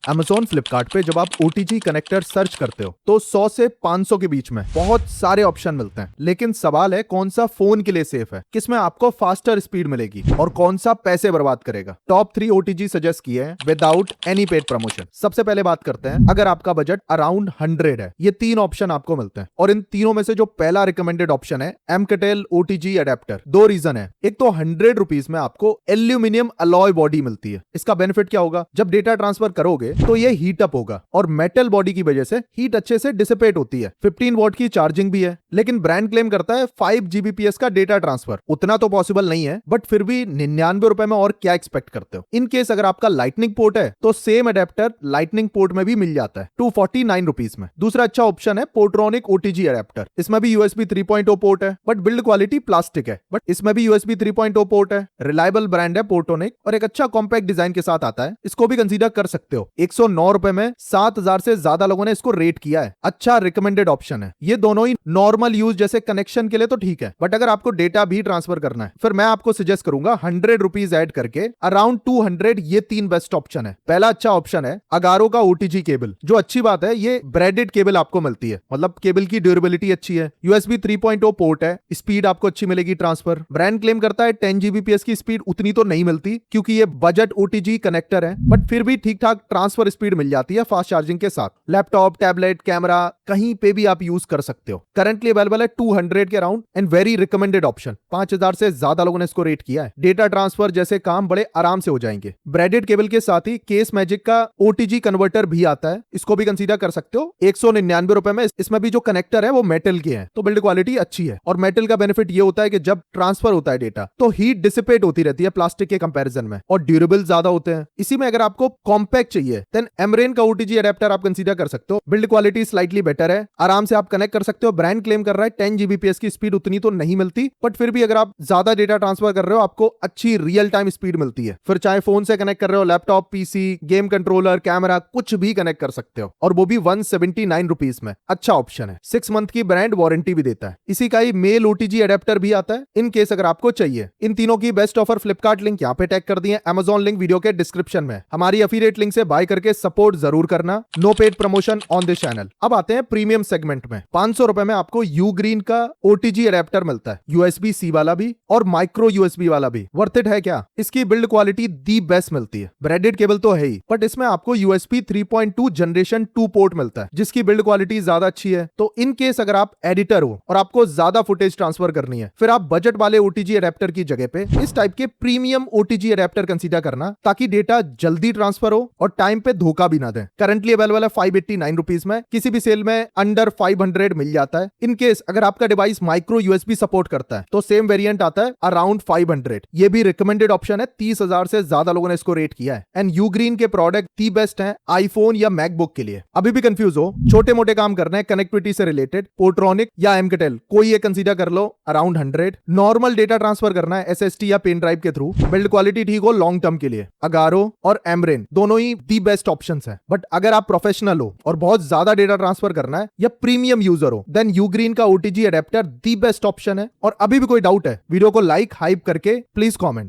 Amazon Flipkart पे जब आप OTG कनेक्टर सर्च करते हो तो 100 से 500 के बीच में बहुत सारे ऑप्शन मिलते हैं, लेकिन सवाल है कौन सा फोन के लिए सेफ है, किसमें आपको फास्टर स्पीड मिलेगी और कौन सा पैसे बर्बाद करेगा। टॉप 3 OTG सजेस्ट किए हैं विदाउट एनी पेड प्रमोशन। सबसे पहले बात करते हैं, अगर आपका बजट अराउंड 100 है, ये 3 ऑप्शन आपको मिलते हैं और इन तीनों में से जो पहला रिकमेंडेड ऑप्शन है Amcatel OTG अडेप्टर। 2 रीजन है, एक तो 100 रुपीज में आपको एल्यूमिनियम अलॉय बॉडी मिलती है। इसका बेनिफिट क्या होगा, जब डेटा ट्रांसफर करोगे तो ये हीट अप होगा और मेटल बॉडी की वजह से हीट अच्छे से डिसिपेट होती है। 15 वॉट की चार्जिंग भी है, लेकिन ब्रांड क्लेम करता है 5 Gbps का डेटा ट्रांसफर। उतना तो पॉसिबल नहीं है, बट फिर भी 99 रुपए में और क्या एक्सपेक्ट करते हो। इन केस अगर आपका लाइटनिंग पोर्ट है तो सेम अडेप्टर लाइटनिंग पोर्ट में भी मिल जाता है 249 रुपीज में। दूसरा अच्छा ऑप्शन है पोर्ट्रॉनिक OTG अडेप्टर। इसमें भी USB 3.0 पोर्ट है, बट बिल्ड क्वालिटी प्लास्टिक है, बट इसमें भी USB 3.0 पोर्ट है। रिलायबल ब्रांड है पोर्ट्रॉनिक और एक अच्छा कॉम्पैक्ट डिजाइन के साथ आता है। इसको भी कंसीडर कर सकते हो। 109 रुपए में 7000 से ज्यादा लोगों ने इसको रेट किया है। अच्छा रिकमेंडेड ऑप्शन है। ये दोनों ही नॉर्मल यूज जैसे कनेक्शन के लिए तो ठीक है, बट अगर आपको डेटा भी ट्रांसफर करना है फिर मैं आपको सजेस्ट करूंगा 100 रुपीज एड करके अराउंड 200। ये 3 बेस्ट ऑप्शन है। पहला अच्छा ऑप्शन है अगारो का OTG केबल। जो अच्छी बात है, ये ब्रेडेड केबल आपको मिलती है, मतलब केबल की ड्यूरेबिलिटी अच्छी है। USB 3.0 पोर्ट है, स्पीड आपको अच्छी मिलेगी ट्रांसफर। ब्रांड क्लेम करता है 10 Gbps की स्पीड, उतनी तो नहीं मिलती क्योंकि ये बजट OTG कनेक्टर है, बट फिर भी ठीक ठाक ट्रांसफर स्पीड मिल जाती है फास्ट चार्जिंग के साथ। लैपटॉप, टैबलेट, कैमरा कहीं पे भी आप यूज कर सकते हो। करंटली अवेलेबल है 200 के around and very recommended option. 5000 से ज्यादा लोगों ने इसको रेट किया है। डेटा ट्रांसफर जैसे काम बड़े आराम से हो जाएंगे। ब्रेडेड केबल के साथ ही केस मैजिक का OTG कन्वर्टर भी आता है, इसको भी कंसीडर कर सकते हो। 199 रुपए में इसमें भी जो कनेक्टर है वो मेटल के हैं, तो बिल्ड क्वालिटी अच्छी है। और मेटल का बेनिफिट ये होता है कि जब ट्रांसफर होता है डेटा तो हीट डिसिपेट होती रहती है प्लास्टिक के कंपैरिजन में, और ड्यूरेबल ज्यादा होते हैं। इसी में अगर आपको कॉम्पैक्ट चाहिए देन एमरेन का OTG अडेप्टर आप कंसीडर कर सकते हो। बिल्ड क्वालिटी स्लाइटली बेटर है, आराम से आप कनेक्ट कर सकते हो। ब्रांड क्लेम कर रहा है 10 Gbps की स्पीड, उतनी तो नहीं मिलती, बट फिर भी अगर आप ज्यादा डेटा ट्रांसफर कर रहे हो आपको अच्छी रियल टाइम स्पीड मिलती है। फिर चाहे फोन से कनेक्ट कर रहे हो, laptop, PC, game controller, camera, कुछ भी कनेक्ट कर सकते हो, और वो भी 179 रुपीज में। अच्छा ऑप्शन है। 6 मंथ की ब्रांड वारंटी भी देता है। इसी का ही मेल OTG अडेप्टर भी आता है इन केस अगर आपको चाहिए। इन तीनों की बेस्ट ऑफर फ्लिपकार्ट लिंक यहाँ पे टैग कर दिए, Amazon लिंक वीडियो के डिस्क्रिप्शन में। हमारी अफिलिएट लिंक से बाय करके सपोर्ट जरूर करना। No paid promotion on this channel. अब आते हैं प्रीमियम सेगमेंट में। 500 रुपए में आपको Ugreen का OTG अडेप्टर मिलता है, USB-C वाला भी और माइक्रो USB वाला भी। वर्थ इट है क्या? इसकी बिल्ड क्वालिटी दी बेस्ट मिलती है। ब्रेडेड केबल तो है ही, बट इसमें आपको USB 3.2 जनरेशन 2 पोर्ट मिलता है, जिसकी बिल्ड क्वालिटी ज्यादा अच्छी है। तो इन केस अगर आप एडिटर हो और आपको ज्यादा फुटेज ट्रांसफर करनी है, फिर आप बजट वाले OTG अडेप्टर की जगह पे इस टाइप के प्रीमियम OTG अडेप्टर कंसीडर करना, ताकि डेटा जल्दी ट्रांसफर हो और टाइम पे धोखा भी ना दे। करंटली अवेलेबल है 589 रुपीज में, किसी भी सेल में अंडर 500 मिल जाता है। इन केस अगर आपका डिवाइस माइक्रो USB सपोर्ट करता है तो सेम वेरिएंट आता है अराउंड 500। ये भी रिकमेंडेड ऑप्शन है। 30,000 से ज्यादा लोगों ने इसको रेट किया है। एंड Ugreen के प्रोडक्ट दी बेस्ट हैं आईफोन या मैकबुक के लिए। अभी भी कंफ्यूज हो, छोटे मोटे काम करना है कनेक्टिविटी से रिलेटेड, पोर्ट्रॉनिक या Amcatel कोई एक कंसीडर कर लो अराउंड 100। नॉर्मल डेटा ट्रांसफर करना है SSD या पेन ड्राइव के थ्रू, बिल्ड क्वालिटी ठीक हो लॉन्ग टर्म के लिए, अगारो और एमरेन दोनों ही दी बेस्ट ऑप्शंस हैं। बट अगर आप प्रोफेशनल हो और बहुत ज्यादा डेटा ट्रांसफर करना है या प्रीमियम यूजर हो, देन Ugreen का OTG adapter the best option है। और अभी भी कोई डाउट है, वीडियो को लाइक हाइप करके प्लीज कमेंट।